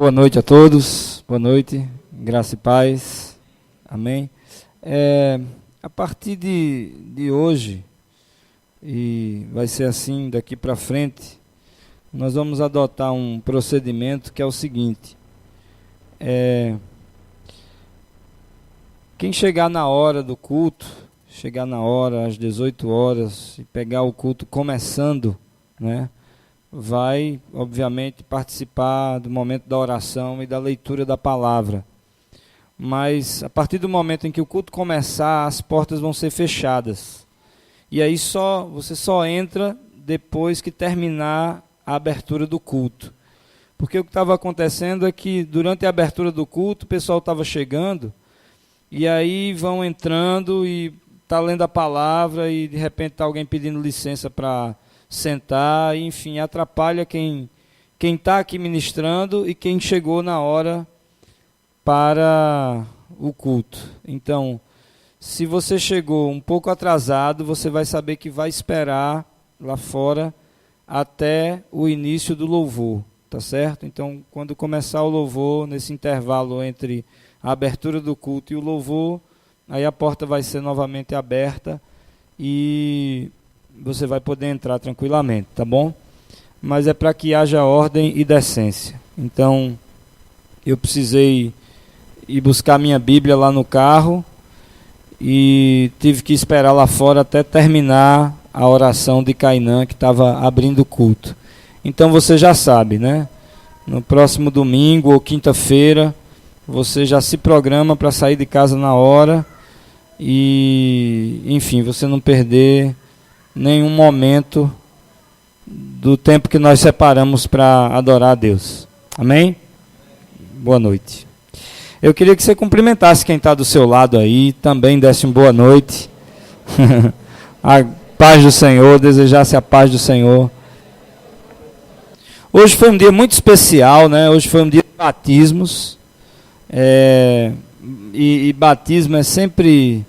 Boa noite a todos, boa noite, graça e paz, amém. A partir de hoje, e vai ser assim daqui para frente, nós vamos adotar um procedimento que é o seguinte: quem chegar na hora do culto, chegar na hora às 18 horas e pegar o culto começando, né, vai, obviamente, participar do momento da oração e da leitura da palavra. Mas, a partir do momento em que o culto começar, as portas vão ser fechadas. E aí você só entra depois que terminar a abertura do culto. Porque o que estava acontecendo é que, durante a abertura do culto, o pessoal estava chegando, e aí vão entrando e está lendo a palavra, e de repente está alguém pedindo licença para sentar, e, enfim, atrapalha quem está aqui ministrando e quem chegou na hora para o culto. Então, se você chegou um pouco atrasado, você vai saber que vai esperar lá fora até o início do louvor, tá certo? Então, quando começar o louvor, nesse intervalo entre a abertura do culto e o louvor, aí a porta vai ser novamente aberta e você vai poder entrar tranquilamente, tá bom? Mas é para que haja ordem e decência. Então, eu precisei ir buscar minha Bíblia lá no carro e tive que esperar lá fora até terminar a oração de Cainã, que estava abrindo o culto. Então você já sabe, né? No próximo domingo ou quinta-feira, você já se programa para sair de casa na hora e, enfim, você não perder nenhum momento do tempo que nós separamos para adorar a Deus. Amém? Boa noite. Eu queria que você cumprimentasse quem está do seu lado aí, também desse uma boa noite. A paz do Senhor, desejasse a paz do Senhor. Hoje foi um dia muito especial, né? Hoje foi um dia de batismos. E batismo é sempre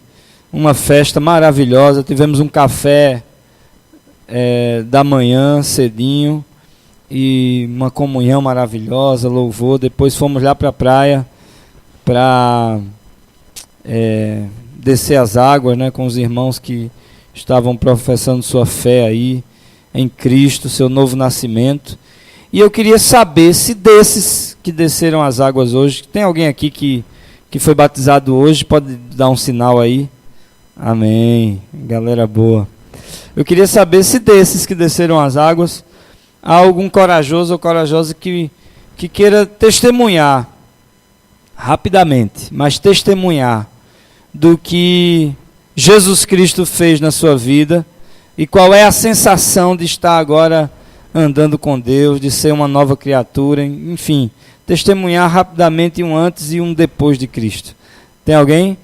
uma festa maravilhosa. Tivemos um café da manhã, cedinho, e uma comunhão maravilhosa, louvor. Depois fomos lá para a praia para descer as águas, né, com os irmãos que estavam professando sua fé aí em Cristo, seu novo nascimento. E eu queria saber se desses que desceram as águas hoje, tem alguém aqui que foi batizado hoje, pode dar um sinal aí? Amém, galera boa. Eu queria saber se desses que desceram as águas, há algum corajoso ou corajosa que queira testemunhar, rapidamente, mas testemunhar do que Jesus Cristo fez na sua vida e qual é a sensação de estar agora andando com Deus, de ser uma nova criatura, enfim, testemunhar rapidamente um antes e um depois de Cristo. Tem alguém?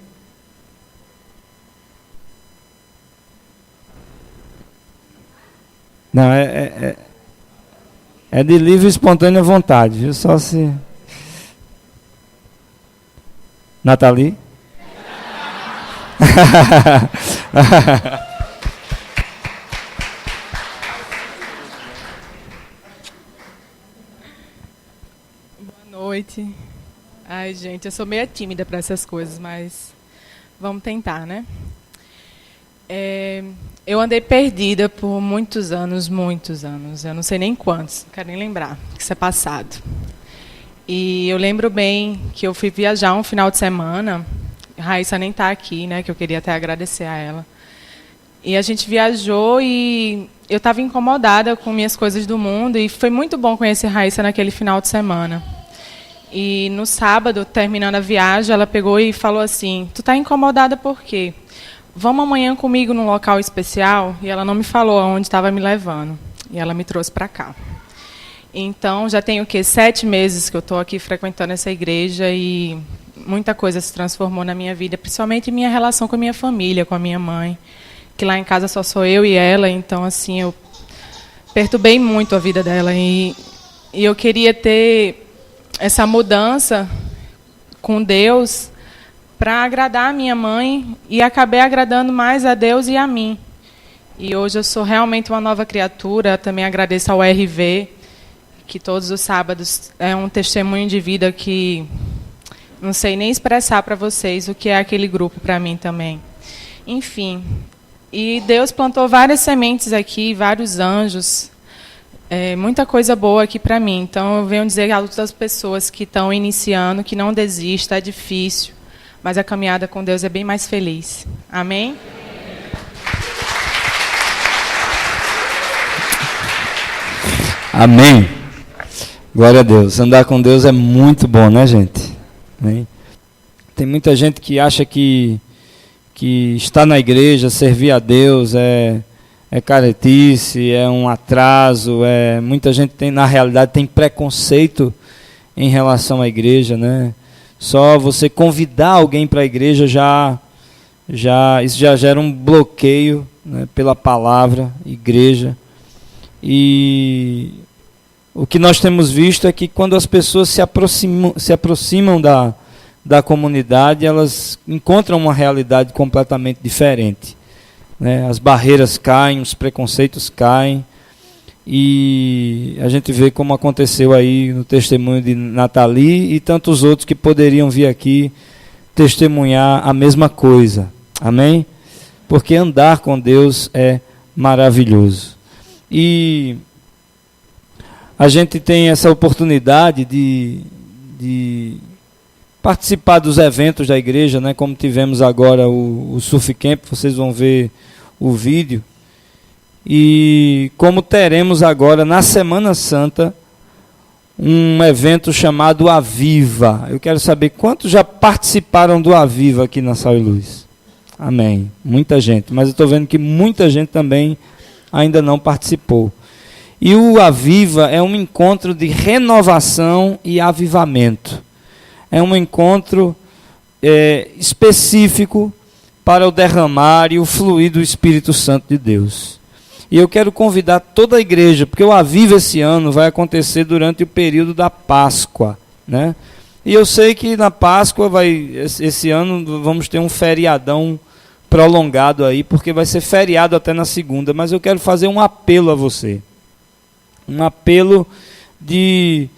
Não, é de livre e espontânea vontade, viu? Só se... Nathalie? Boa noite. Ai, gente, eu sou meio tímida para essas coisas, mas vamos tentar, né? Eu andei perdida por muitos anos. Eu não sei nem quantos, não quero nem lembrar, que isso é passado. E eu lembro bem que eu fui viajar um final de semana, a Raíssa nem está aqui, né, que eu queria até agradecer a ela. E a gente viajou e eu estava incomodada com minhas coisas do mundo e foi muito bom conhecer a Raíssa naquele final de semana. E no sábado, terminando a viagem, ela pegou e falou assim: "Tu está incomodada por quê? Vamos amanhã comigo num local especial?" E ela não me falou aonde estava me levando. E ela me trouxe para cá. Então, já tem 7 meses que eu estou aqui frequentando essa igreja e muita coisa se transformou na minha vida, principalmente minha relação com a minha família, com a minha mãe, que lá em casa só sou eu e ela, então, assim, eu perturbei muito a vida dela. E eu queria ter essa mudança com Deus para agradar a minha mãe e acabei agradando mais a Deus e a mim. E hoje eu sou realmente uma nova criatura. Também agradeço ao RV, que todos os sábados é um testemunho de vida que não sei nem expressar para vocês o que é aquele grupo para mim também. Enfim, e Deus plantou várias sementes aqui, vários anjos, muita coisa boa aqui para mim. Então eu venho dizer a outras pessoas que estão iniciando, que não desista, é difícil, mas a caminhada com Deus é bem mais feliz. Amém? Amém. Glória a Deus. Andar com Deus é muito bom, né, gente? Amém? Tem muita gente que acha que estar na igreja, servir a Deus é caretice, é um atraso. Muita gente na realidade tem preconceito em relação à igreja, né? Só você convidar alguém para a igreja isso já gera um bloqueio, né, pela palavra igreja. E o que nós temos visto é que quando as pessoas se aproximam da comunidade, elas encontram uma realidade completamente diferente, né? As barreiras caem, os preconceitos caem, e a gente vê como aconteceu aí no testemunho de Nathalie e tantos outros que poderiam vir aqui testemunhar a mesma coisa. Amém? Porque andar com Deus é maravilhoso. E a gente tem essa oportunidade de participar dos eventos da igreja, né? Como tivemos agora o Surf Camp, vocês vão ver o vídeo. E como teremos agora na Semana Santa um evento chamado Aviva. Eu quero saber quantos já participaram do Aviva aqui na Sal e Luz. Amém. Muita gente, mas eu estou vendo que muita gente também ainda não participou. E o Aviva é um encontro de renovação e avivamento. É um encontro específico para o derramar e o fluir do Espírito Santo de Deus. E eu quero convidar toda a igreja, porque o Aviva esse ano vai acontecer durante o período da Páscoa, né? E eu sei que na Páscoa esse ano vamos ter um feriadão prolongado aí, porque vai ser feriado até na segunda, mas eu quero fazer um apelo a você. Um apelo de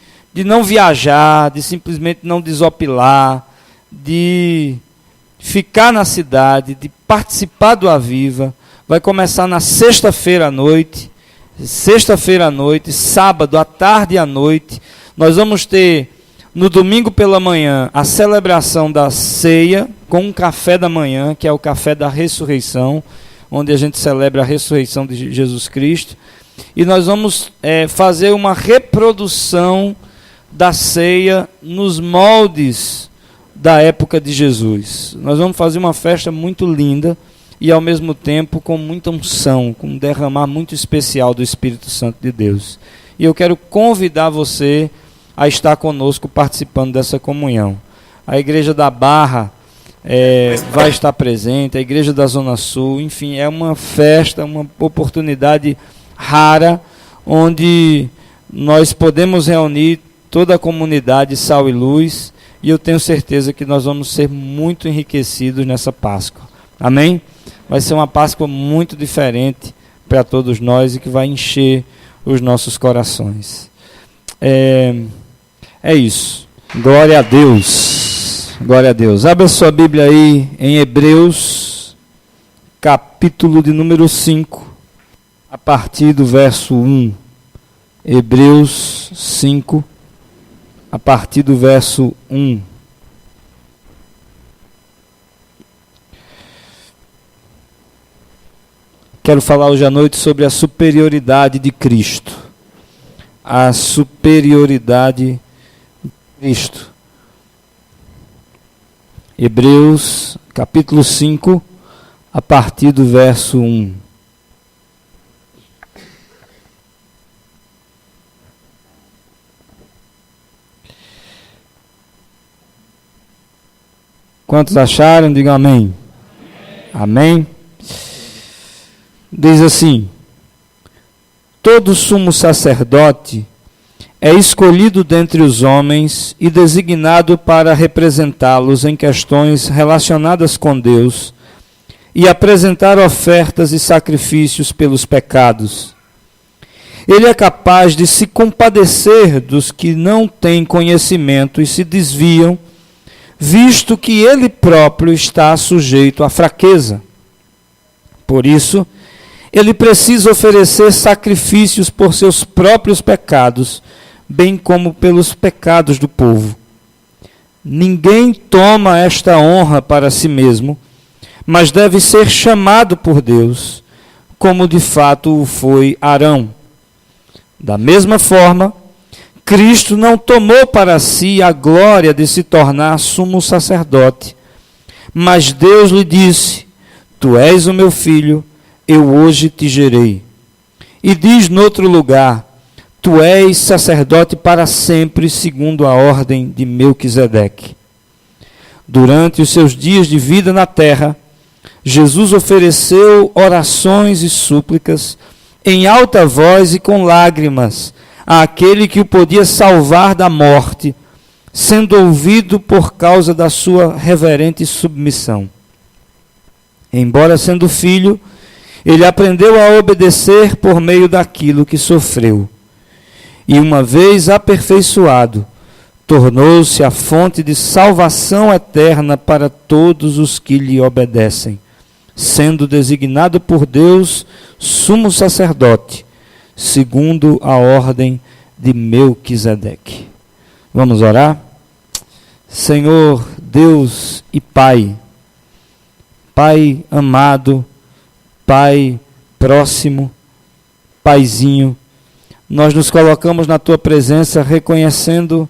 não viajar, de simplesmente não desopilar, de ficar na cidade, de participar do Aviva. Vai começar na sexta-feira à noite, sábado à tarde e à noite. Nós vamos ter no domingo pela manhã a celebração da ceia com um café da manhã, que é o café da ressurreição, onde a gente celebra a ressurreição de Jesus Cristo. E nós vamos fazer uma reprodução da ceia nos moldes da época de Jesus. Nós vamos fazer uma festa muito linda e ao mesmo tempo com muita unção, com um derramar muito especial do Espírito Santo de Deus. E eu quero convidar você a estar conosco participando dessa comunhão. A Igreja da Barra vai estar presente, a Igreja da Zona Sul, enfim, é uma festa, uma oportunidade rara, onde nós podemos reunir toda a comunidade Sal e Luz, e eu tenho certeza que nós vamos ser muito enriquecidos nessa Páscoa. Amém? Vai ser uma Páscoa muito diferente para todos nós e que vai encher os nossos corações. É isso. Glória a Deus. Glória a Deus. Abra a sua Bíblia aí em Hebreus, capítulo de número 5, a partir do verso 1. Hebreus 5, a partir do verso 1. Quero falar hoje à noite sobre a superioridade de Cristo. A superioridade de Cristo. Hebreus, capítulo 5, a partir do verso 1. Quantos acharam? Digam amém. Amém. Diz assim: todo sumo sacerdote é escolhido dentre os homens e designado para representá-los em questões relacionadas com Deus e apresentar ofertas e sacrifícios pelos pecados. Ele é capaz de se compadecer dos que não têm conhecimento e se desviam, visto que ele próprio está sujeito à fraqueza. Por isso, ele precisa oferecer sacrifícios por seus próprios pecados, bem como pelos pecados do povo. Ninguém toma esta honra para si mesmo, mas deve ser chamado por Deus, como de fato o foi Arão. Da mesma forma, Cristo não tomou para si a glória de se tornar sumo sacerdote, mas Deus lhe disse: Tu és o meu filho, eu hoje te gerei. E diz noutro lugar: Tu és sacerdote para sempre, segundo a ordem de Melquisedeque. Durante os seus dias de vida na terra, Jesus ofereceu orações e súplicas em alta voz e com lágrimas àquele que o podia salvar da morte, sendo ouvido por causa da sua reverente submissão. Embora sendo filho, ele aprendeu a obedecer por meio daquilo que sofreu. E uma vez aperfeiçoado, tornou-se a fonte de salvação eterna para todos os que lhe obedecem, sendo designado por Deus sumo sacerdote, segundo a ordem de Melquisedeque. Vamos orar? Senhor Deus e Pai, Pai amado, Pai próximo, Paizinho, nós nos colocamos na Tua presença reconhecendo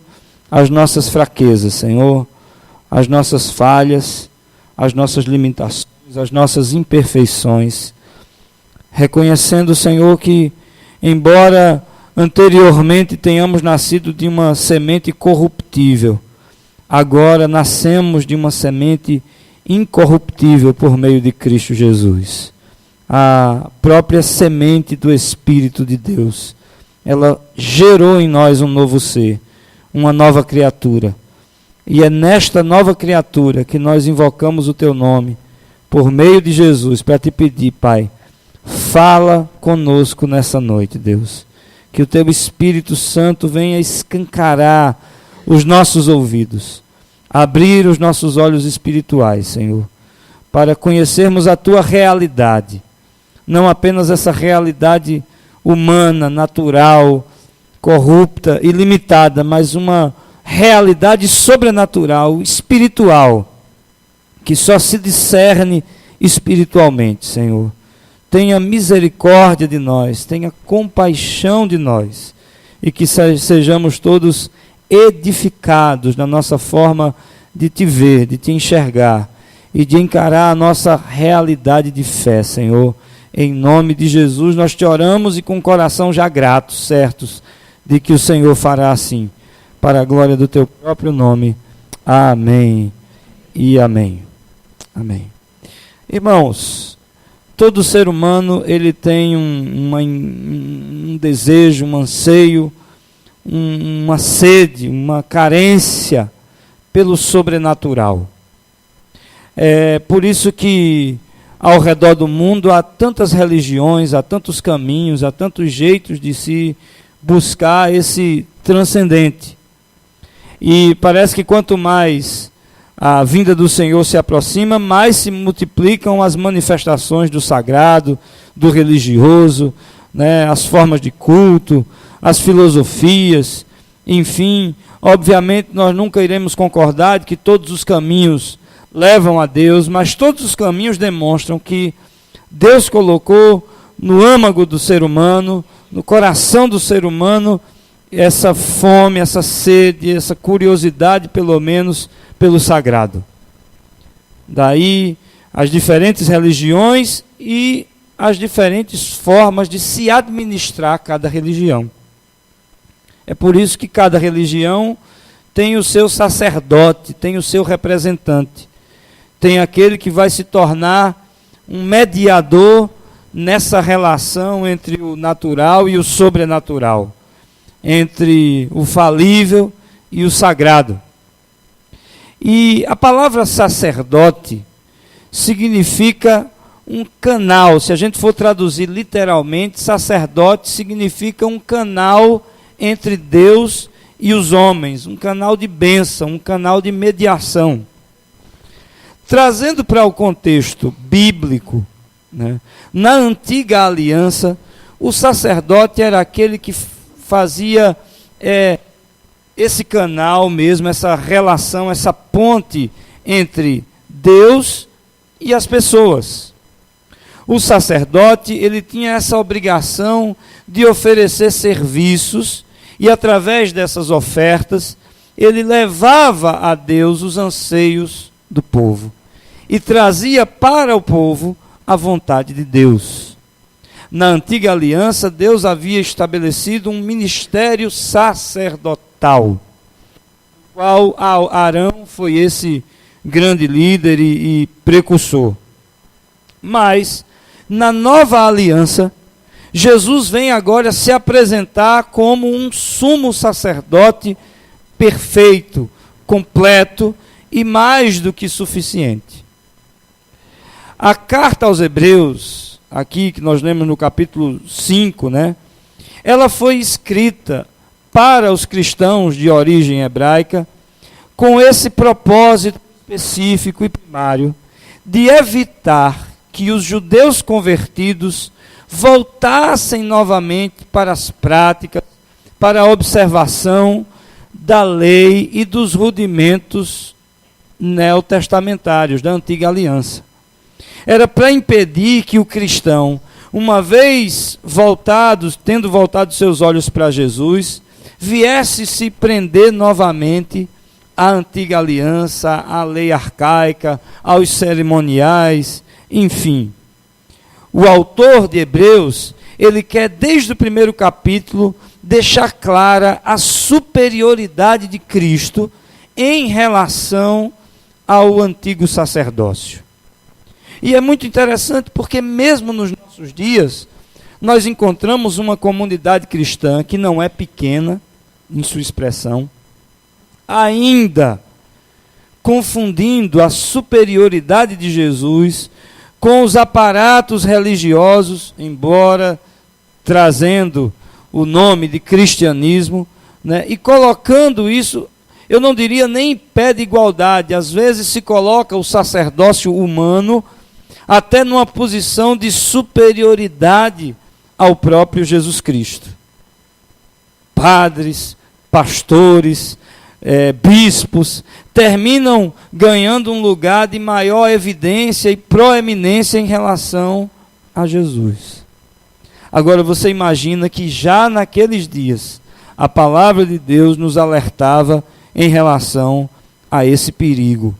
as nossas fraquezas, Senhor, as nossas falhas, as nossas limitações, as nossas imperfeições, reconhecendo, Senhor, que embora anteriormente tenhamos nascido de uma semente corruptível, agora nascemos de uma semente incorruptível por meio de Cristo Jesus. A própria semente do Espírito de Deus, ela gerou em nós um novo ser, uma nova criatura. E é nesta nova criatura que nós invocamos o Teu nome, por meio de Jesus, para Te pedir, Pai, fala conosco nessa noite, Deus. Que o Teu Espírito Santo venha escancarar os nossos ouvidos, abrir os nossos olhos espirituais, Senhor, para conhecermos a Tua realidade. Não apenas essa realidade humana, natural, corrupta e limitada, mas uma realidade sobrenatural, espiritual, que só se discerne espiritualmente, Senhor. Tenha misericórdia de nós, tenha compaixão de nós, e que sejamos todos edificados na nossa forma de Te ver, de Te enxergar, e de encarar a nossa realidade de fé, Senhor. Em nome de Jesus nós Te oramos e com o coração já grato, certos de que o Senhor fará assim, para a glória do Teu próprio nome. Amém e amém. Amém. Irmãos, todo ser humano ele tem um desejo, um anseio, uma sede, uma carência pelo sobrenatural. É por isso que ao redor do mundo há tantas religiões, há tantos caminhos, há tantos jeitos de se buscar esse transcendente. E parece que quanto mais a vinda do Senhor se aproxima, mais se multiplicam as manifestações do sagrado, do religioso, né, as formas de culto, as filosofias, enfim. Obviamente nós nunca iremos concordar de que todos os caminhos levam a Deus, mas todos os caminhos demonstram que Deus colocou no âmago do ser humano, no coração do ser humano, essa fome, essa sede, essa curiosidade, pelo menos, pelo sagrado. Daí as diferentes religiões e as diferentes formas de se administrar cada religião. É por isso que cada religião tem o seu sacerdote, tem o seu representante. Tem aquele que vai se tornar um mediador nessa relação entre o natural e o sobrenatural, entre o falível e o sagrado. E a palavra sacerdote significa um canal. Se a gente for traduzir literalmente, sacerdote significa um canal entre Deus e os homens, um canal de bênção, um canal de mediação. Trazendo para o contexto bíblico, né, na antiga aliança, o sacerdote era aquele que fazia esse canal mesmo, essa relação, essa ponte entre Deus e as pessoas. O sacerdote, ele tinha essa obrigação de oferecer serviços e através dessas ofertas, ele levava a Deus os anseios do povo e trazia para o povo a vontade de Deus. Na antiga aliança, Deus havia estabelecido um ministério sacerdotal, o qual Arão foi esse grande líder e precursor. Mas, na nova aliança, Jesus vem agora se apresentar como um sumo sacerdote perfeito, completo e mais do que suficiente. A carta aos Hebreus, aqui que nós lemos no capítulo 5, né? Ela foi escrita para os cristãos de origem hebraica com esse propósito específico e primário de evitar que os judeus convertidos voltassem novamente para as práticas, para a observação da lei e dos rudimentos neotestamentários da antiga aliança. Era para impedir que o cristão, uma vez tendo voltado seus olhos para Jesus, viesse se prender novamente à antiga aliança, à lei arcaica, aos cerimoniais, enfim. O autor de Hebreus, ele quer desde o primeiro capítulo deixar clara a superioridade de Cristo em relação ao antigo sacerdócio. E é muito interessante porque mesmo nos nossos dias, nós encontramos uma comunidade cristã que não é pequena em sua expressão, ainda confundindo a superioridade de Jesus com os aparatos religiosos, embora trazendo o nome de cristianismo, né, e colocando isso, eu não diria nem em pé de igualdade, às vezes se coloca o sacerdócio humano até numa posição de superioridade ao próprio Jesus Cristo. Padres, pastores, bispos, terminam ganhando um lugar de maior evidência e proeminência em relação a Jesus. Agora você imagina que já naqueles dias, a palavra de Deus nos alertava em relação a esse perigo.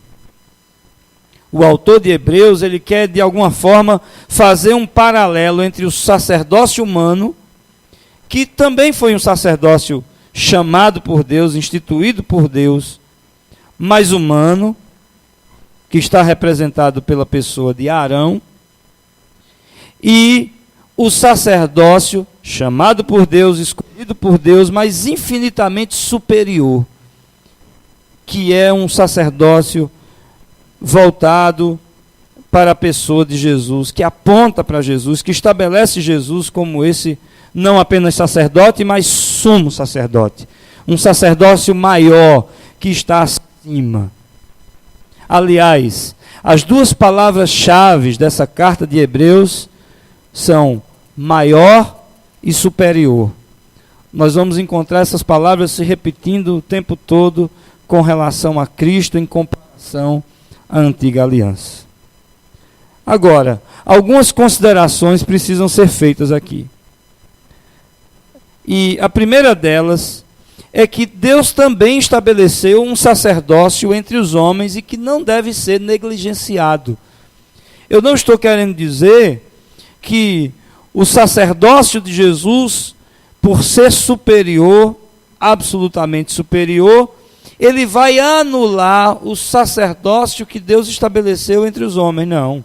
O autor de Hebreus, ele quer de alguma forma fazer um paralelo entre o sacerdócio humano, que também foi um sacerdócio chamado por Deus, instituído por Deus, mas humano, que está representado pela pessoa de Arão, e o sacerdócio chamado por Deus, escolhido por Deus, mas infinitamente superior, que é um sacerdócio voltado para a pessoa de Jesus, que aponta para Jesus, que estabelece Jesus como esse não apenas sacerdote, mas sumo sacerdote. Um sacerdócio maior que está acima. Aliás, as duas palavras-chave dessa carta de Hebreus são maior e superior. Nós vamos encontrar essas palavras se repetindo o tempo todo com relação a Cristo em comparação à antiga aliança. Agora, algumas considerações precisam ser feitas aqui. E a primeira delas é que Deus também estabeleceu um sacerdócio entre os homens e que não deve ser negligenciado. Eu não estou querendo dizer que o sacerdócio de Jesus, por ser superior, absolutamente superior, ele vai anular o sacerdócio que Deus estabeleceu entre os homens, não.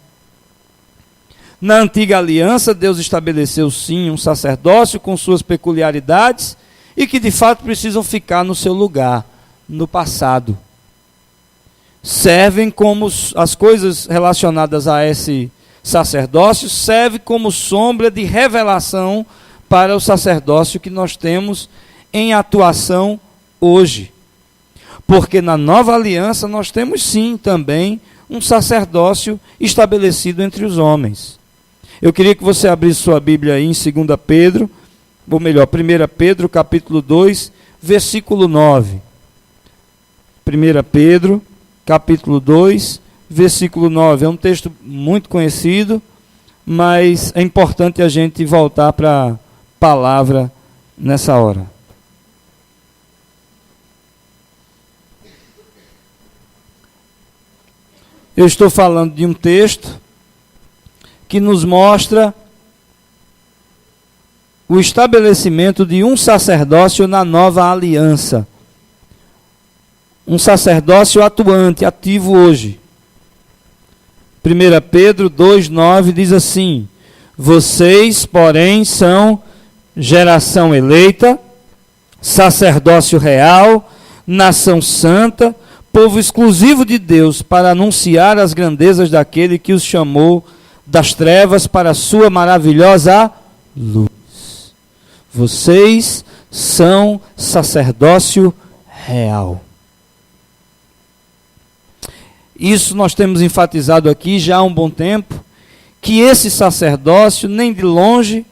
Na antiga aliança, Deus estabeleceu sim um sacerdócio com suas peculiaridades e que de fato precisam ficar no seu lugar, no passado. Servem como as coisas relacionadas a esse sacerdócio serve como sombra de revelação para o sacerdócio que nós temos em atuação hoje. Porque na nova aliança nós temos sim também um sacerdócio estabelecido entre os homens. Eu queria que você abrisse sua Bíblia aí em 2 Pedro, ou melhor, 1 Pedro capítulo 2, versículo 9. 1 Pedro capítulo 2, versículo 9. É um texto muito conhecido, mas é importante a gente voltar para a palavra nessa hora. Eu estou falando de um texto que nos mostra o estabelecimento de um sacerdócio na nova aliança. Um sacerdócio atuante, ativo hoje. 1 Pedro 2,9 diz assim: vocês, porém, são geração eleita, sacerdócio real, nação santa, povo exclusivo de Deus, para anunciar as grandezas daquele que os chamou das trevas para a sua maravilhosa luz. Vocês são sacerdócio real. Isso nós temos enfatizado aqui já há um bom tempo, que esse sacerdócio nem de longe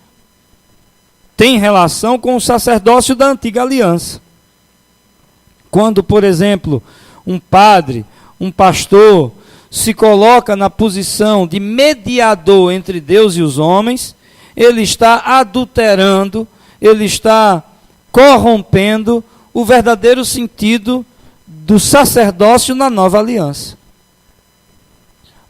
tem relação com o sacerdócio da antiga aliança. Quando, por exemplo, um padre, um pastor, se coloca na posição de mediador entre Deus e os homens, ele está adulterando, ele está corrompendo o verdadeiro sentido do sacerdócio na nova aliança.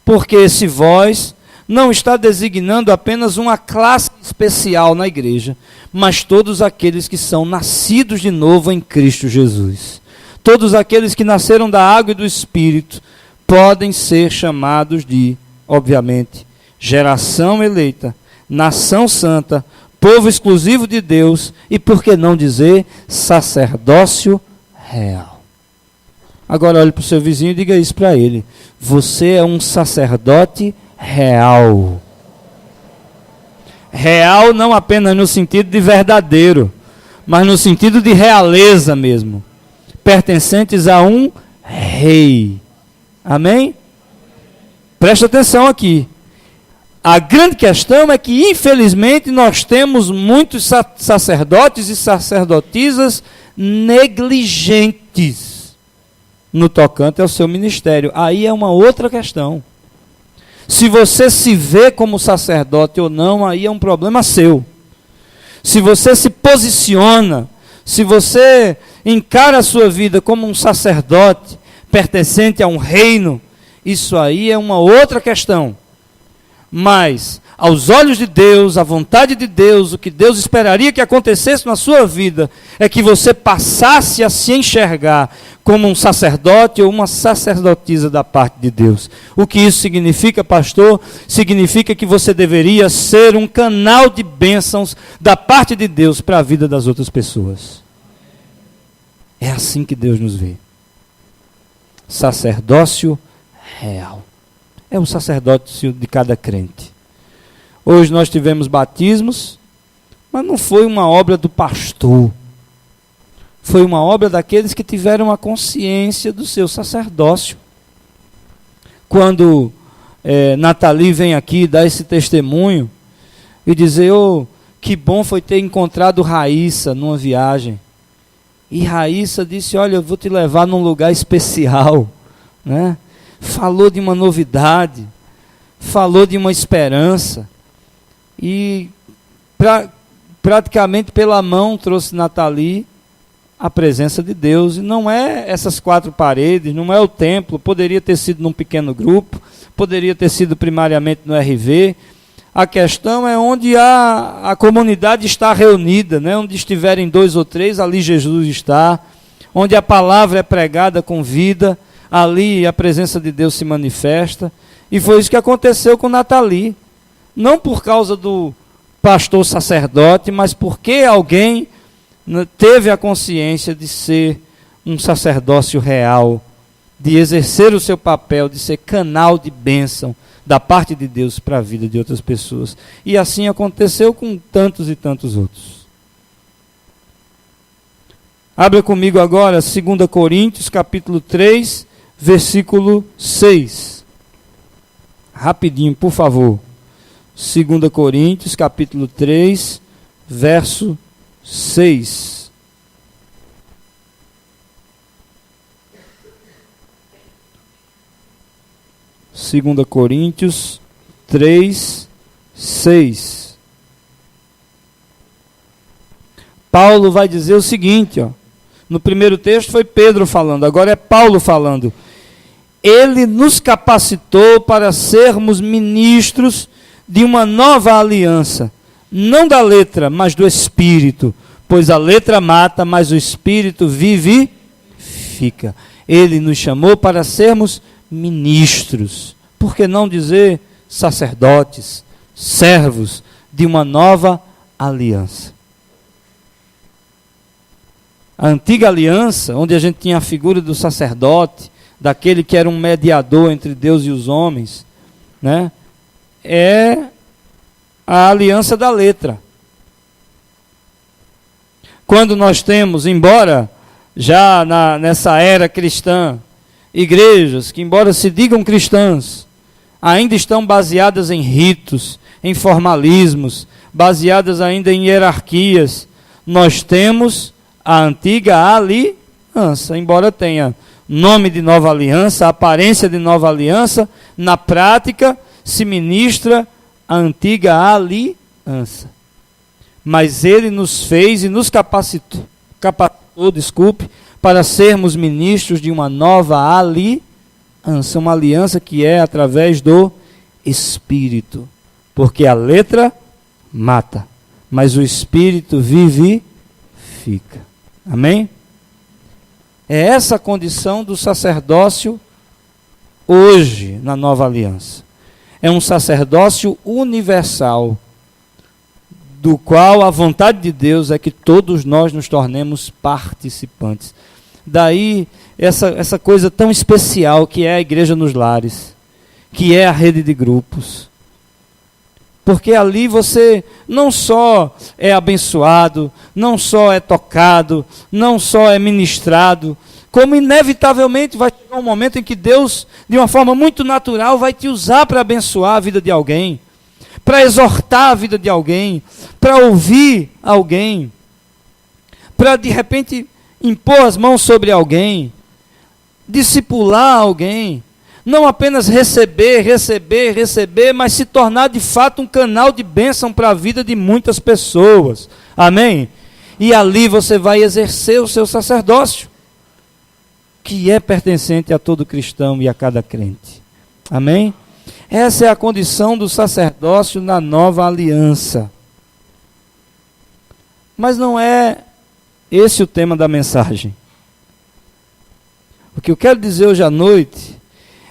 Porque esse vós não está designando apenas uma classe especial na igreja, mas todos aqueles que são nascidos de novo em Cristo Jesus. Todos aqueles que nasceram da água e do Espírito podem ser chamados de, obviamente, geração eleita, nação santa, povo exclusivo de Deus e, por que não dizer, sacerdócio real. Agora olhe para o seu vizinho e diga isso para ele: você é um sacerdote real. Real não apenas no sentido de verdadeiro, mas no sentido de realeza mesmo. Pertencentes a um rei. Amém? Presta atenção aqui. A grande questão é que, infelizmente, nós temos muitos sacerdotes e sacerdotisas negligentes no tocante ao seu ministério. Aí é uma outra questão. Se você se vê como sacerdote ou não, aí é um problema seu. Se você se posiciona, se você encara a sua vida como um sacerdote pertencente a um reino, isso aí é uma outra questão. Mas, aos olhos de Deus, a vontade de Deus, o que Deus esperaria que acontecesse na sua vida, é que você passasse a se enxergar como um sacerdote ou uma sacerdotisa da parte de Deus. O que isso significa, pastor? Significa que você deveria ser um canal de bênçãos da parte de Deus para a vida das outras pessoas. É assim que Deus nos vê. Sacerdócio real. É o sacerdócio de cada crente. Hoje nós tivemos batismos, mas não foi uma obra do pastor. Foi uma obra daqueles que tiveram a consciência do seu sacerdócio. Quando Nathalie vem aqui dar esse testemunho e dizer: oh, que bom foi ter encontrado Raíssa numa viagem. E Raíssa disse: olha, eu vou te levar num lugar especial, né? Falou de uma novidade, falou de uma esperança, e praticamente pela mão trouxe Nathalie a presença de Deus. E não é essas quatro paredes, não é o templo, poderia ter sido num pequeno grupo, poderia ter sido primariamente no RV. A questão é onde a comunidade está reunida, né? Onde estiverem 2 ou 3, ali Jesus está. Onde a palavra é pregada com vida, ali a presença de Deus se manifesta. E foi isso que aconteceu com Nathalie. Não por causa do pastor sacerdote, mas porque alguém teve a consciência de ser um sacerdócio real, de exercer o seu papel, de ser canal de bênção da parte de Deus para a vida de outras pessoas. E assim aconteceu com tantos e tantos outros. Abra comigo agora 2 Coríntios, capítulo 3, versículo 6. Rapidinho, por favor. 2 Coríntios, capítulo 3, verso 6. Segunda Coríntios 3, 6. Paulo vai dizer o seguinte, ó. No primeiro texto foi Pedro falando, agora é Paulo falando. Ele nos capacitou para sermos ministros de uma nova aliança, não da letra, mas do Espírito, pois a letra mata, mas o Espírito vivifica. Ele nos chamou para sermos ministros, por que não dizer sacerdotes, servos de uma nova aliança. A antiga aliança, onde a gente tinha a figura do sacerdote, daquele que era um mediador entre Deus e os homens, né? É a aliança da letra. Quando nós temos, embora já nessa era cristã, igrejas que, embora se digam cristãs, ainda estão baseadas em ritos, em formalismos, baseadas ainda em hierarquias, nós temos a antiga aliança, embora tenha nome de nova aliança, aparência de nova aliança, na prática se ministra a antiga aliança. Mas ele nos fez e nos capacitou, para sermos ministros de uma nova aliança, uma aliança que é através do Espírito, porque a letra mata, mas o Espírito vivifica. Amém? É essa a condição do sacerdócio hoje na nova aliança. É um sacerdócio universal, do qual a vontade de Deus é que todos nós nos tornemos participantes. Daí essa coisa tão especial que é a igreja nos lares, que é a rede de grupos. Porque ali você não só é abençoado, não só é tocado, não só é ministrado, como inevitavelmente vai chegar um momento em que Deus, de uma forma muito natural, vai te usar para abençoar a vida de alguém, para exortar a vida de alguém, para ouvir alguém, para de repente impor as mãos sobre alguém, discipular alguém. Não apenas receber, mas se tornar de fato um canal de bênção para a vida de muitas pessoas. Amém? E ali você vai exercer o seu sacerdócio, que é pertencente a todo cristão e a cada crente. Amém? Essa é a condição do sacerdócio na nova aliança. Mas não é esse o tema da mensagem. O que eu quero dizer hoje à noite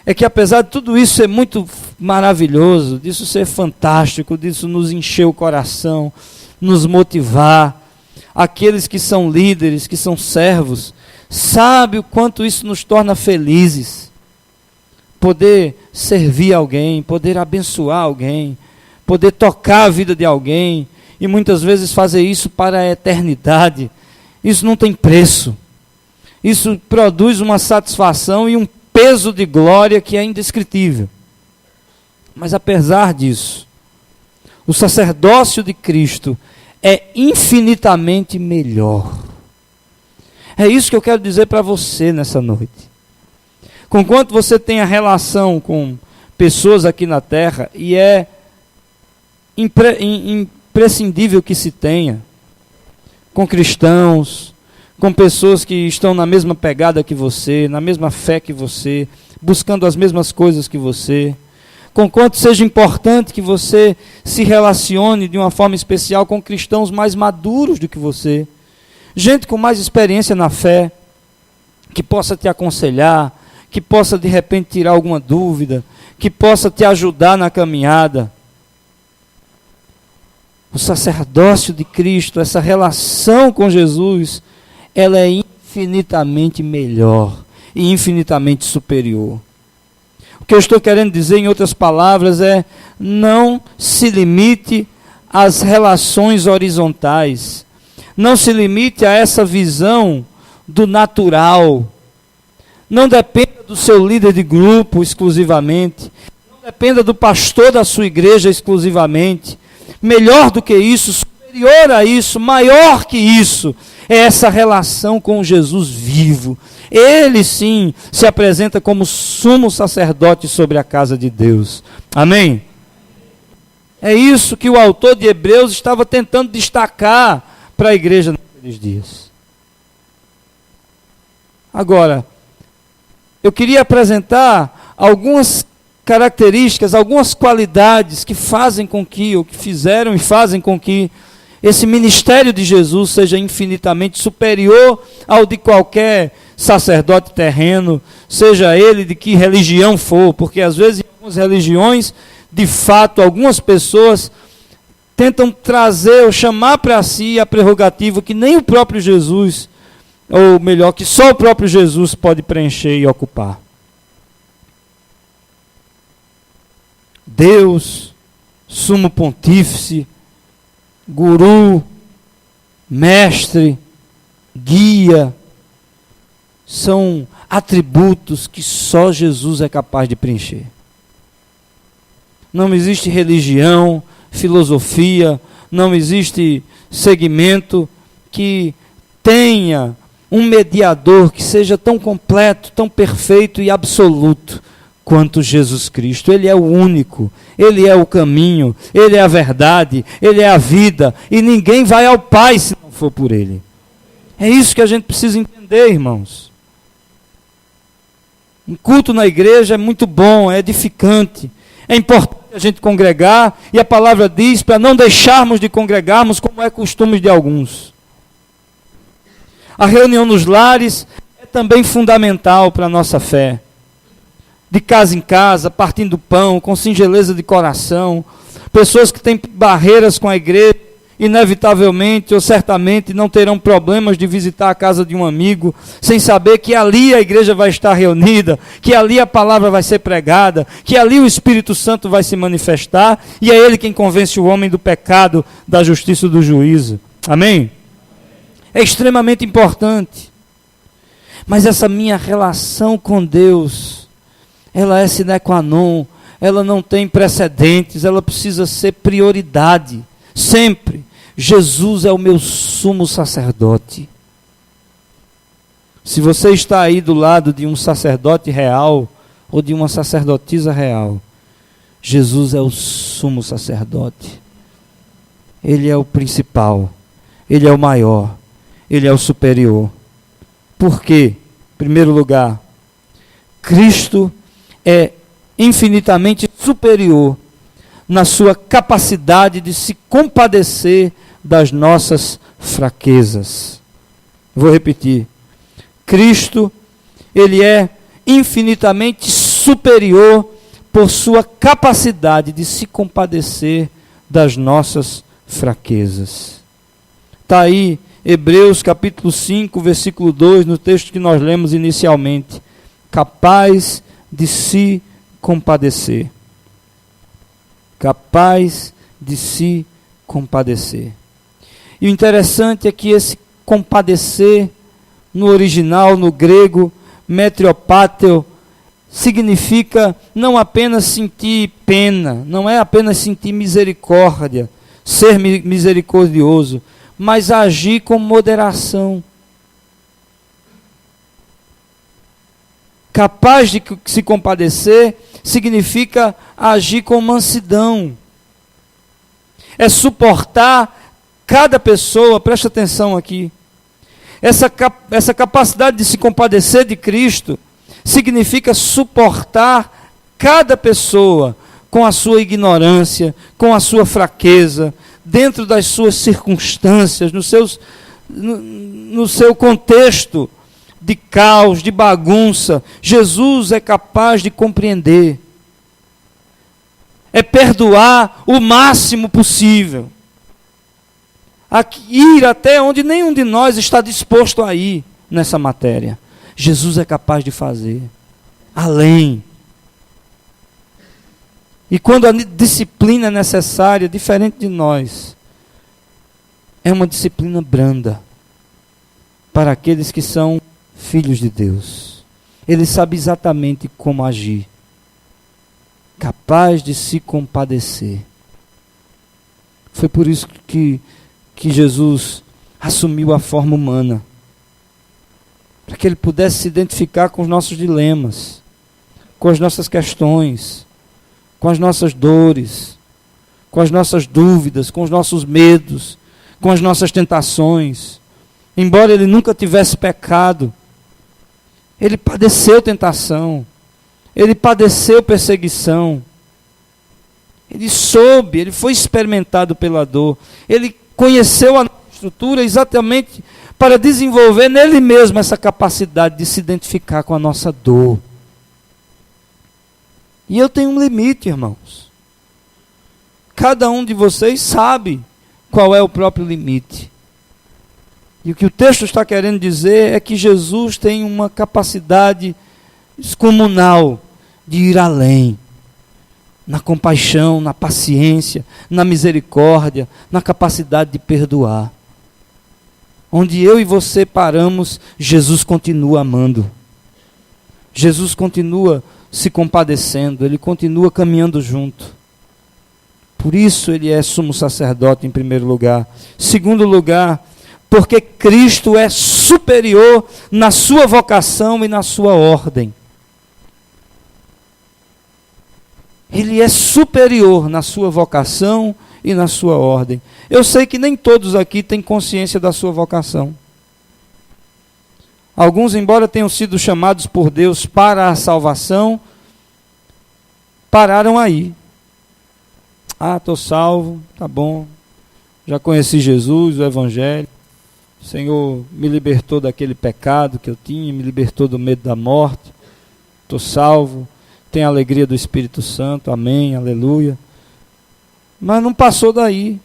é que, apesar de tudo isso ser muito maravilhoso, disso ser fantástico, disso nos encher o coração, nos motivar, aqueles que são líderes, que são servos, sabe o quanto isso nos torna felizes. Poder servir alguém, poder abençoar alguém, poder tocar a vida de alguém, e muitas vezes fazer isso para a eternidade. Isso não tem preço. Isso produz uma satisfação e um peso de glória que é indescritível. Mas apesar disso, o sacerdócio de Cristo é infinitamente melhor. É isso que eu quero dizer para você nessa noite. Conquanto você tenha relação com pessoas aqui na terra, e é imprescindível que se tenha, com cristãos, com pessoas que estão na mesma pegada que você, na mesma fé que você, buscando as mesmas coisas que você, conquanto seja importante que você se relacione de uma forma especial com cristãos mais maduros do que você, gente com mais experiência na fé, que possa te aconselhar, que possa de repente tirar alguma dúvida, que possa te ajudar na caminhada. O sacerdócio de Cristo, essa relação com Jesus, ela é infinitamente melhor e infinitamente superior. O que eu estou querendo dizer, em outras palavras, é: não se limite às relações horizontais. Não se limite a essa visão do natural. Não dependa do seu líder de grupo exclusivamente. Não dependa do pastor da sua igreja exclusivamente. Melhor do que isso, superior a isso, maior que isso, é essa relação com Jesus vivo. Ele sim se apresenta como sumo sacerdote sobre a casa de Deus. Amém? É isso que o autor de Hebreus estava tentando destacar para a igreja naqueles dias. Agora, eu queria apresentar algumas características, algumas qualidades que fazem com que, ou que fizeram e fazem com que esse ministério de Jesus seja infinitamente superior ao de qualquer sacerdote terreno, seja ele de que religião for, porque às vezes em algumas religiões, de fato, algumas pessoas tentam trazer ou chamar para si a prerrogativa que nem o próprio Jesus, ou melhor, que só o próprio Jesus pode preencher e ocupar. Deus, sumo pontífice, guru, mestre, guia, são atributos que só Jesus é capaz de preencher. Não existe religião, filosofia, não existe segmento que tenha um mediador que seja tão completo, tão perfeito e absoluto quanto Jesus Cristo. Ele é o único, Ele é o caminho, Ele é a verdade, Ele é a vida, e ninguém vai ao Pai se não for por Ele. É isso que a gente precisa entender, irmãos. Um culto na igreja é muito bom, é edificante, é importante a gente congregar, e a palavra diz para não deixarmos de congregarmos como é costume de alguns. A reunião nos lares é também fundamental para a nossa fé. De casa em casa, partindo pão, com singeleza de coração. Pessoas que têm barreiras com a igreja, inevitavelmente ou certamente não terão problemas de visitar a casa de um amigo, sem saber que ali a igreja vai estar reunida, que ali a palavra vai ser pregada, que ali o Espírito Santo vai se manifestar, e é Ele quem convence o homem do pecado, da justiça e do juízo. Amém? É extremamente importante. Mas essa minha relação com Deus, ela é sine qua non, ela não tem precedentes, ela precisa ser prioridade, sempre. Jesus é o meu sumo sacerdote. Se você está aí do lado de um sacerdote real, ou de uma sacerdotisa real, Jesus é o sumo sacerdote. Ele é o principal, Ele é o maior, Ele é o superior. Por quê? Em primeiro lugar, Cristo é infinitamente superior na sua capacidade de se compadecer das nossas fraquezas. Vou repetir. Cristo, Ele é infinitamente superior por sua capacidade de se compadecer das nossas fraquezas. Está aí Hebreus capítulo 5, versículo 2, no texto que nós lemos inicialmente. Capaz de se compadecer. Capaz de se compadecer. E o interessante é que esse compadecer, no original, no grego, metriopáteo, significa não apenas sentir pena, não é apenas sentir misericórdia, ser misericordioso, mas agir com moderação. Capaz de se compadecer significa agir com mansidão. É suportar cada pessoa, presta atenção aqui. Essa capacidade de se compadecer de Cristo significa suportar cada pessoa com a sua ignorância, com a sua fraqueza, dentro das suas circunstâncias, no seu contexto de caos, de bagunça. Jesus é capaz de compreender. É perdoar o máximo possível. Ir até onde nenhum de nós está disposto a ir nessa matéria. Jesus é capaz de fazer. Além. E quando a disciplina é necessária, diferente de nós, é uma disciplina branda para aqueles que são filhos de Deus. Ele sabe exatamente como agir, capaz de se compadecer. Foi por isso que Jesus assumiu a forma humana, para que ele pudesse se identificar com os nossos dilemas, com as nossas questões, com as nossas dores, com as nossas dúvidas, com os nossos medos, com as nossas tentações. Embora ele nunca tivesse pecado, ele padeceu tentação, ele padeceu perseguição, ele soube, ele foi experimentado pela dor, ele conheceu a estrutura exatamente para desenvolver nele mesmo essa capacidade de se identificar com a nossa dor. E eu tenho um limite, irmãos. Cada um de vocês sabe qual é o próprio limite. E o que o texto está querendo dizer é que Jesus tem uma capacidade descomunal de ir além, na compaixão, na paciência, na misericórdia, na capacidade de perdoar. Onde eu e você paramos, Jesus continua amando. Jesus continua se compadecendo, ele continua caminhando junto. Por isso ele é sumo sacerdote em primeiro lugar. Segundo lugar, porque Cristo é superior na sua vocação e na sua ordem. Ele é superior na sua vocação e na sua ordem. Eu sei que nem todos aqui têm consciência da sua vocação. Alguns, embora tenham sido chamados por Deus para a salvação, pararam aí. Ah, estou salvo, tá bom. Já conheci Jesus, o Evangelho. O Senhor me libertou daquele pecado que eu tinha, me libertou do medo da morte. Estou salvo, tenho a alegria do Espírito Santo, amém, aleluia. Mas não passou daí.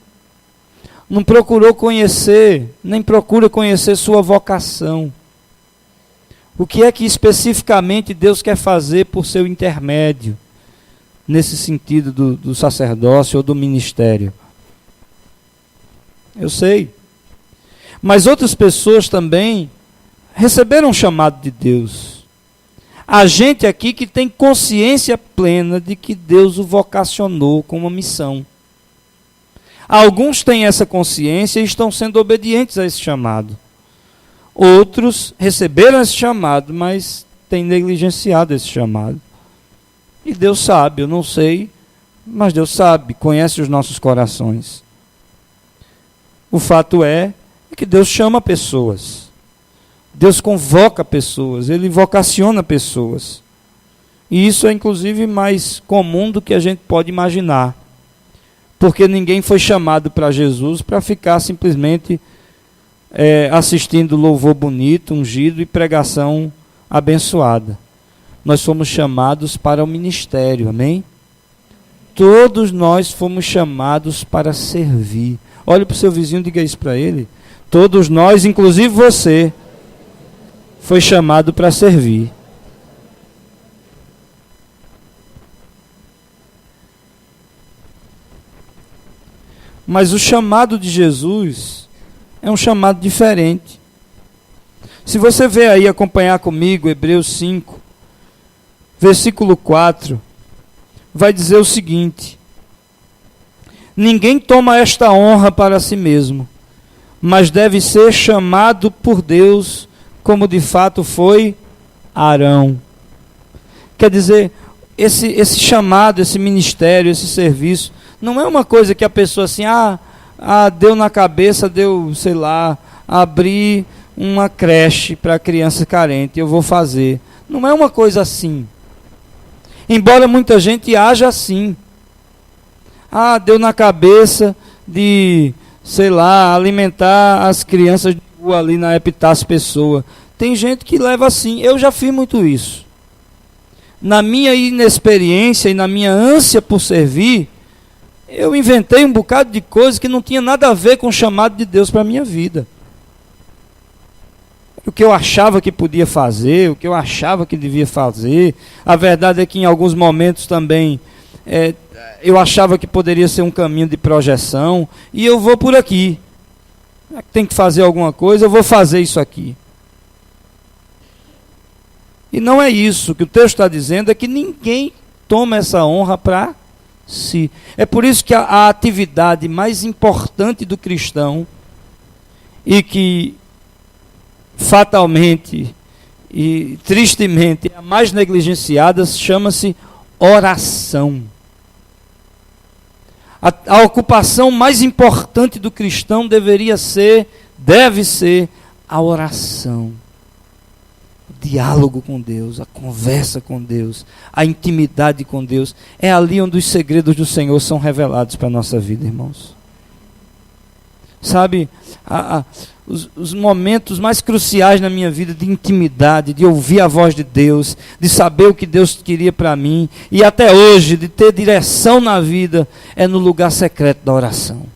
Não procurou conhecer, nem procura conhecer sua vocação. O que é que especificamente Deus quer fazer por seu intermédio, nesse sentido do sacerdócio ou do ministério? Eu sei. Mas outras pessoas também receberam um chamado de Deus. Há gente aqui que tem consciência plena de que Deus o vocacionou com uma missão. Alguns têm essa consciência e estão sendo obedientes a esse chamado. Outros receberam esse chamado, mas têm negligenciado esse chamado. E Deus sabe, eu não sei, mas Deus sabe, conhece os nossos corações. O fato é que Deus chama pessoas. Deus convoca pessoas, Ele vocaciona pessoas. E isso é inclusive mais comum do que a gente pode imaginar. Porque ninguém foi chamado para Jesus para ficar simplesmente assistindo louvor bonito, ungido e pregação abençoada. Nós fomos chamados para o ministério, amém? Todos nós fomos chamados para servir. Olhe para o seu vizinho e diga isso para ele. Todos nós, inclusive você, foi chamado para servir. Mas o chamado de Jesus é um chamado diferente. Se você ver aí, acompanhar comigo, Hebreus 5, versículo 4, vai dizer o seguinte: ninguém toma esta honra para si mesmo, mas deve ser chamado por Deus, como de fato foi Arão. Quer dizer, esse chamado, esse ministério, esse serviço, não é uma coisa que a pessoa assim, deu na cabeça, sei lá, abrir uma creche para criança carente, eu vou fazer. Não é uma coisa assim. Embora muita gente haja assim. Deu na cabeça de, sei lá, alimentar as crianças de rua ali na Epitácio Pessoa. Tem gente que leva assim. Eu já fiz muito isso. Na minha inexperiência e na minha ânsia por servir, eu inventei um bocado de coisa que não tinha nada a ver com o chamado de Deus para a minha vida. O que eu achava que podia fazer, o que eu achava que devia fazer. A verdade é que em alguns momentos também eu achava que poderia ser um caminho de projeção, e eu vou por aqui. Tem que fazer alguma coisa, eu vou fazer isso aqui. E não é isso que o texto está dizendo, é que ninguém toma essa honra para si. É por isso que a atividade mais importante do cristão, e que fatalmente e tristemente é a mais negligenciada, chama-se oração. A ocupação mais importante do cristão deve ser a oração. O diálogo com Deus, a conversa com Deus, a intimidade com Deus. É ali onde os segredos do Senhor são revelados para a nossa vida, irmãos. Sabe, os momentos mais cruciais na minha vida de intimidade, de ouvir a voz de Deus, de saber o que Deus queria para mim, e até hoje, de ter direção na vida, é no lugar secreto da oração.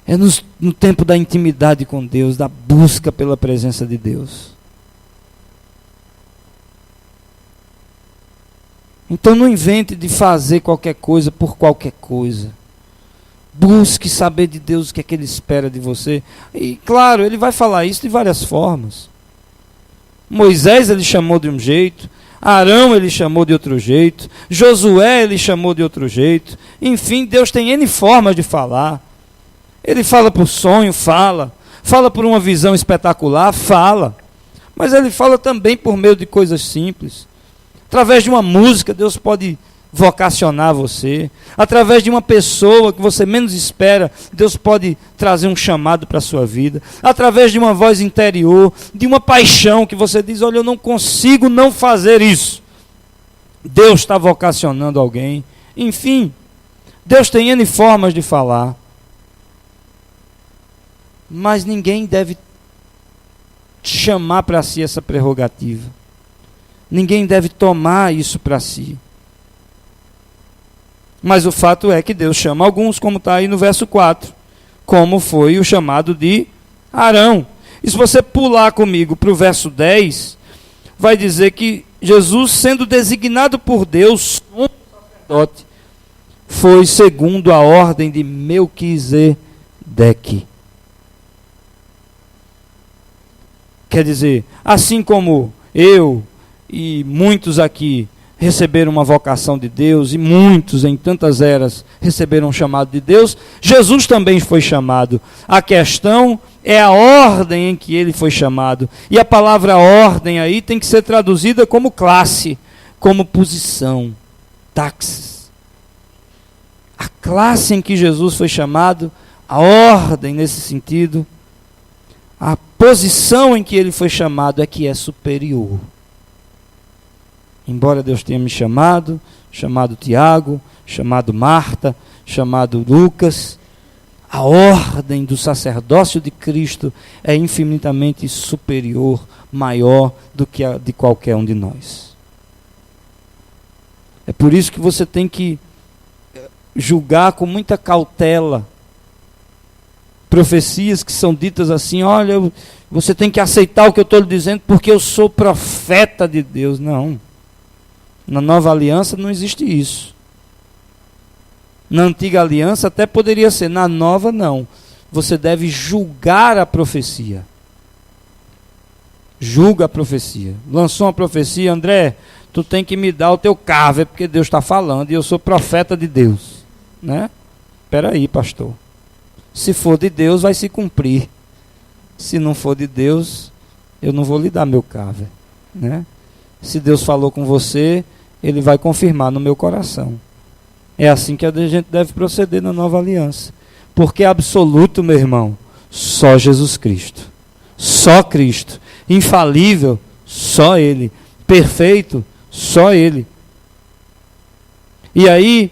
É no tempo da intimidade com Deus, da busca pela presença de Deus. Então não invente de fazer qualquer coisa por qualquer coisa. Busque saber de Deus o que é que Ele espera de você. E claro, Ele vai falar isso de várias formas. Moisés Ele chamou de um jeito, Arão Ele chamou de outro jeito, Josué Ele chamou de outro jeito. Enfim, Deus tem N formas de falar. Ele fala por sonho, fala por uma visão espetacular, fala. Mas Ele fala também por meio de coisas simples. Através de uma música, Deus pode vocacionar você. Através de uma pessoa que você menos espera, Deus pode trazer um chamado para a sua vida. Através de uma voz interior, de uma paixão que você diz, olha, eu não consigo não fazer isso. Deus está vocacionando alguém. Enfim, Deus tem N formas de falar. Mas ninguém deve chamar para si essa prerrogativa. Ninguém deve tomar isso para si. Mas o fato é que Deus chama alguns, como está aí no verso 4, como foi o chamado de Arão. E se você pular comigo para o verso 10, vai dizer que Jesus, sendo designado por Deus como sacerdote, foi segundo a ordem de Melquisedeque. Quer dizer, assim como eu e muitos aqui receberam uma vocação de Deus, e muitos em tantas eras receberam um chamado de Deus, Jesus também foi chamado. A questão é a ordem em que ele foi chamado. E a palavra ordem aí tem que ser traduzida como classe, como posição, taxis. A classe em que Jesus foi chamado, a ordem nesse sentido, a posição em que ele foi chamado é que é superior. Embora Deus tenha me chamado Tiago, chamado Marta, chamado Lucas, a ordem do sacerdócio de Cristo é infinitamente superior, maior do que a de qualquer um de nós. É por isso que você tem que julgar com muita cautela profecias que são ditas assim, olha, você tem que aceitar o que eu estou lhe dizendo porque eu sou profeta de Deus. Não. Na nova aliança não existe isso. Na antiga aliança até poderia ser, na nova não. Você deve julgar a profecia. Julga a profecia. Lançou uma profecia, André, tu tem que me dar o teu carro, é porque Deus está falando e eu sou profeta de Deus. Né? Espera aí, pastor. Se for de Deus, vai se cumprir. Se não for de Deus, eu não vou lhe dar meu carro. Né? Se Deus falou com você, Ele vai confirmar no meu coração. É assim que a gente deve proceder na nova aliança. Porque é absoluto, meu irmão, só Jesus Cristo. Só Cristo. Infalível, só Ele. Perfeito, só Ele. E aí,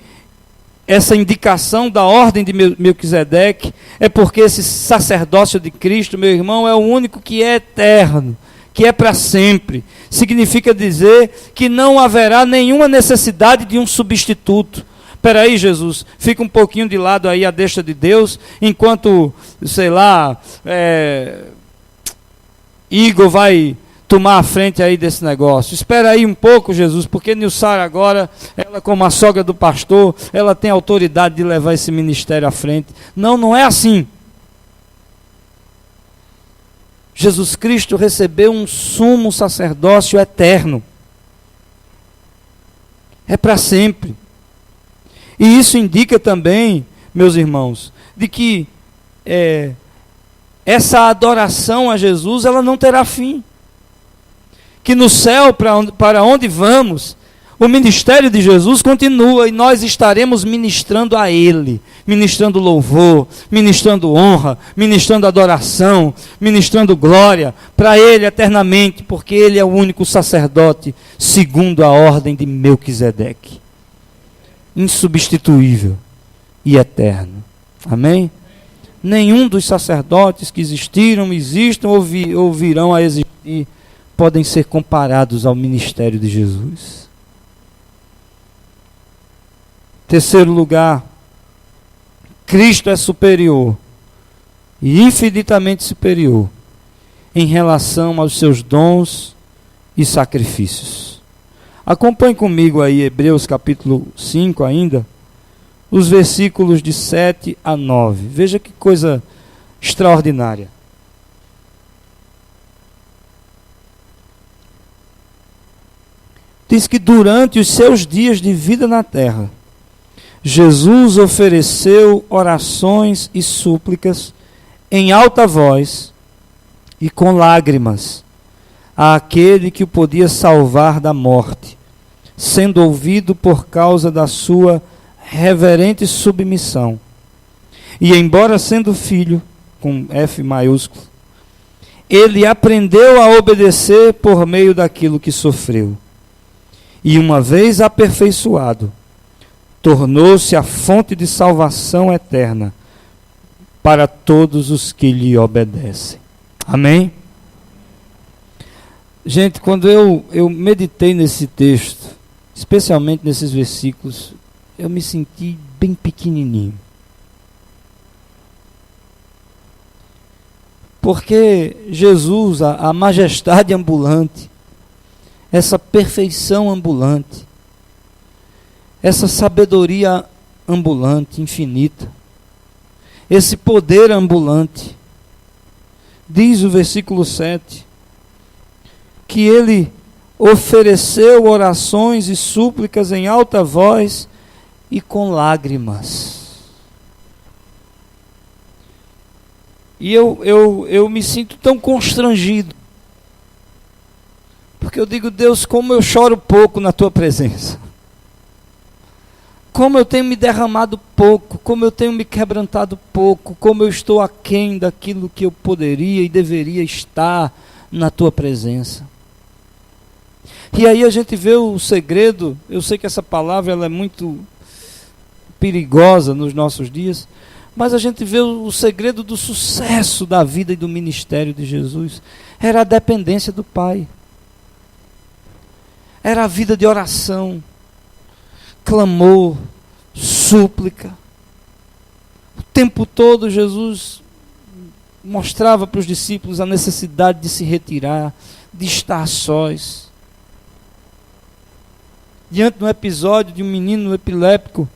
essa indicação da ordem de Melquisedeque é porque esse sacerdócio de Cristo, meu irmão, é o único que é eterno, que é para sempre. Significa dizer que não haverá nenhuma necessidade de um substituto. Espera aí, Jesus, fica um pouquinho de lado aí a deixa de Deus, enquanto, sei lá, Igor vai tomar a frente aí desse negócio. Espera aí um pouco, Jesus, porque Nilsara agora, ela como a sogra do pastor, ela tem autoridade de levar esse ministério à frente. Não, não é assim. Jesus Cristo recebeu um sumo sacerdócio eterno. É para sempre. E isso indica também, meus irmãos, de que essa adoração a Jesus, ela não terá fim. Que no céu, para onde vamos, o ministério de Jesus continua e nós estaremos ministrando a Ele, ministrando louvor, ministrando honra, ministrando adoração, ministrando glória para Ele eternamente, porque Ele é o único sacerdote segundo a ordem de Melquisedeque, insubstituível e eterno. Amém? Nenhum dos sacerdotes que existiram, existam ou virão a existir podem ser comparados ao ministério de Jesus. Terceiro lugar, Cristo é superior e infinitamente superior em relação aos seus dons e sacrifícios. Acompanhe comigo aí Hebreus capítulo 5 ainda, os versículos de 7 a 9. Veja que coisa extraordinária. Diz que durante os seus dias de vida na terra, Jesus ofereceu orações e súplicas em alta voz e com lágrimas àquele que o podia salvar da morte, sendo ouvido por causa da sua reverente submissão. E embora sendo filho, com F maiúsculo, ele aprendeu a obedecer por meio daquilo que sofreu. E uma vez aperfeiçoado, tornou-se a fonte de salvação eterna para todos os que lhe obedecem. Amém? Gente, quando eu meditei nesse texto, especialmente nesses versículos, eu me senti bem pequenininho. Porque Jesus, a majestade ambulante, essa perfeição ambulante, essa sabedoria ambulante, infinita, esse poder ambulante, diz o versículo 7, que ele ofereceu orações e súplicas em alta voz e com lágrimas. E eu me sinto tão constrangido, porque eu digo, Deus, como eu choro pouco na tua presença. Como eu tenho me derramado pouco, como eu tenho me quebrantado pouco, como eu estou aquém daquilo que eu poderia e deveria estar na tua presença. E aí a gente vê o segredo. Eu sei que essa palavra ela é muito perigosa nos nossos dias, mas a gente vê o segredo do sucesso da vida e do ministério de Jesus. Era a dependência do Pai. Era a vida de oração, clamor, súplica. O tempo todo Jesus mostrava para os discípulos a necessidade de se retirar, de estar sós. Diante de um episódio de um menino epiléptico,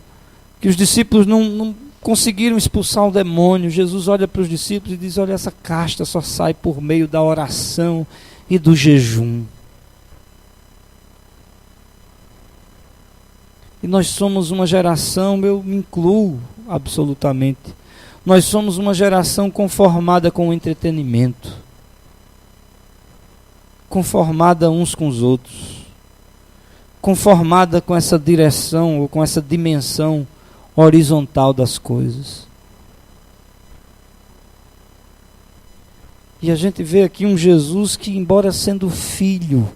que os discípulos não conseguiram expulsar o demônio, Jesus olha para os discípulos e diz, olha, essa casta só sai por meio da oração e do jejum. E nós somos uma geração, eu me incluo absolutamente, nós somos uma geração conformada com o entretenimento, conformada uns com os outros, conformada com essa direção ou com essa dimensão horizontal das coisas. E a gente vê aqui um Jesus que, embora sendo filho,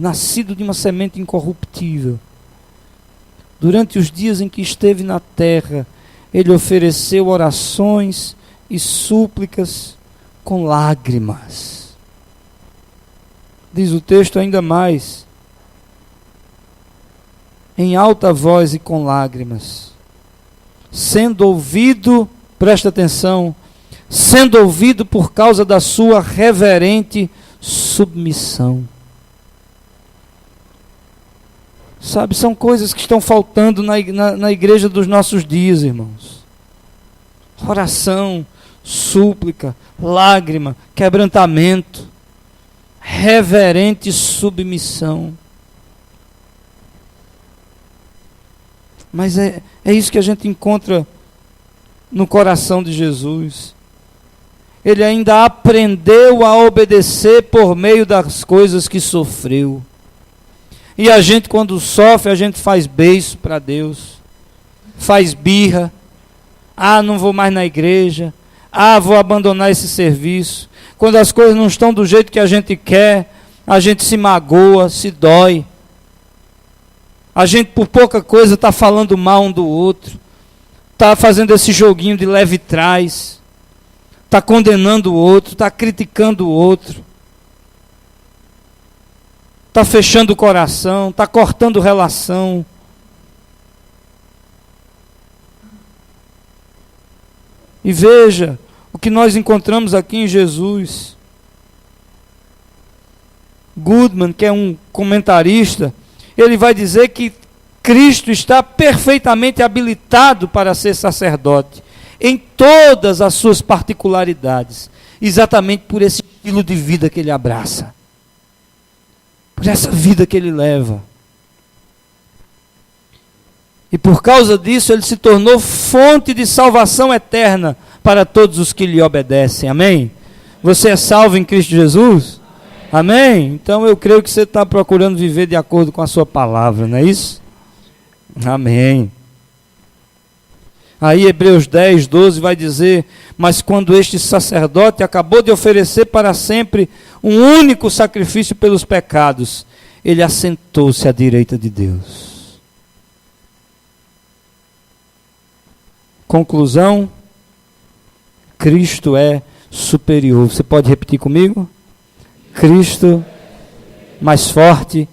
nascido de uma semente incorruptível, durante os dias em que esteve na terra, ele ofereceu orações e súplicas com lágrimas. Diz o texto ainda mais, em alta voz e com lágrimas, sendo ouvido, presta atenção, sendo ouvido por causa da sua reverente submissão. Sabe, são coisas que estão faltando na igreja dos nossos dias, irmãos. Oração, súplica, lágrima, quebrantamento, reverente submissão. Mas é isso que a gente encontra no coração de Jesus. Ele ainda aprendeu a obedecer por meio das coisas que sofreu. E a gente, quando sofre, a gente faz beiço para Deus, faz birra. Ah, não vou mais na igreja. Ah, vou abandonar esse serviço. Quando as coisas não estão do jeito que a gente quer, a gente se magoa, se dói. A gente, por pouca coisa, está falando mal um do outro. Está fazendo esse joguinho de leve trás. Está condenando o outro, está criticando o outro. Está fechando o coração, está cortando relação. E veja o que nós encontramos aqui em Jesus. Goodman, que é um comentarista, ele vai dizer que Cristo está perfeitamente habilitado para ser sacerdote, em todas as suas particularidades, exatamente por esse estilo de vida que ele abraça, por essa vida que ele leva. E por causa disso ele se tornou fonte de salvação eterna para todos os que lhe obedecem. Amém? Você é salvo em Cristo Jesus? Amém? Então eu creio que você está procurando viver de acordo com a sua palavra, não é isso? Amém. Aí Hebreus 10, 12 vai dizer: mas quando este sacerdote acabou de oferecer para sempre um único sacrifício pelos pecados, ele assentou-se à direita de Deus. Conclusão: Cristo é superior. Você pode repetir comigo? Cristo, mais forte,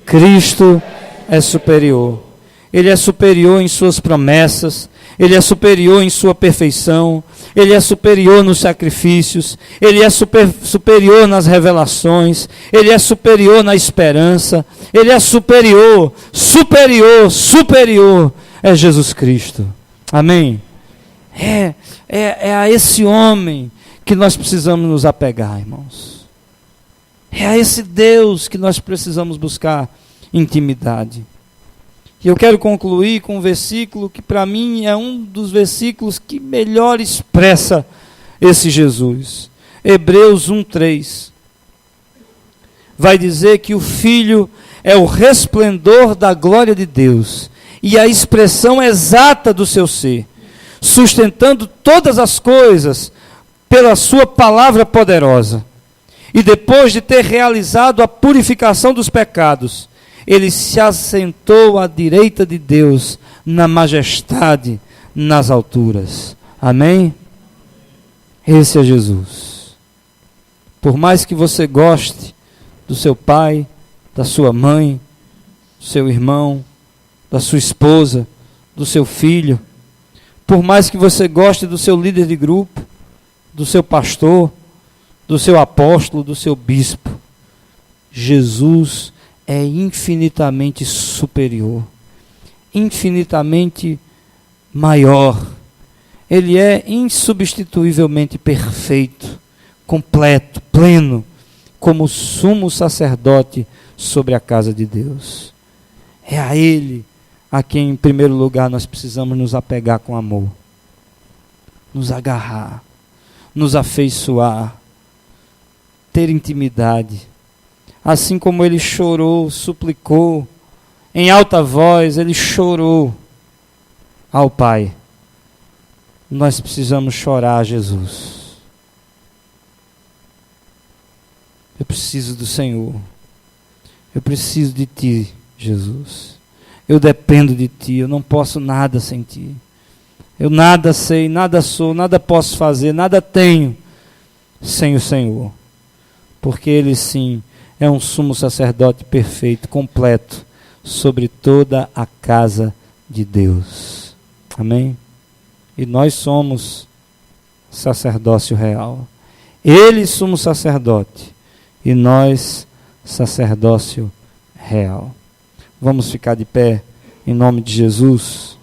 Cristo é superior. Ele é superior em suas promessas, Ele é superior em sua perfeição, Ele é superior nos sacrifícios, Ele é superior nas revelações, Ele é superior na esperança, Ele é superior, superior é Jesus Cristo. Amém? É a esse homem que nós precisamos nos apegar, irmãos. É a esse Deus que nós precisamos buscar intimidade. E eu quero concluir com um versículo que para mim é um dos versículos que melhor expressa esse Jesus. Hebreus 1:3. Vai dizer que o Filho é o resplendor da glória de Deus e a expressão exata do seu ser, sustentando todas as coisas pela sua palavra poderosa. E depois de ter realizado a purificação dos pecados, ele se assentou à direita de Deus, na majestade, nas alturas. Amém? Esse é Jesus. Por mais que você goste do seu pai, da sua mãe, do seu irmão, da sua esposa, do seu filho, por mais que você goste do seu líder de grupo, do seu pastor, do seu apóstolo, do seu bispo, Jesus é infinitamente superior, infinitamente maior. Ele é insubstituivelmente perfeito, completo, pleno, como sumo sacerdote sobre a casa de Deus. É a Ele a quem, em primeiro lugar, nós precisamos nos apegar com amor, nos agarrar, nos afeiçoar, ter intimidade. Assim como ele chorou, suplicou, em alta voz, ele chorou ao Pai. Nós precisamos chorar a Jesus. Eu preciso do Senhor. Eu preciso de Ti, Jesus. Eu dependo de Ti, eu não posso nada sem Ti. Eu nada sei, nada sou, nada posso fazer, nada tenho sem o Senhor. Porque Ele sim é um sumo sacerdote perfeito, completo, sobre toda a casa de Deus. Amém? E nós somos sacerdócio real. Ele, sumo sacerdote, e nós, sacerdócio real. Vamos ficar de pé, em nome de Jesus.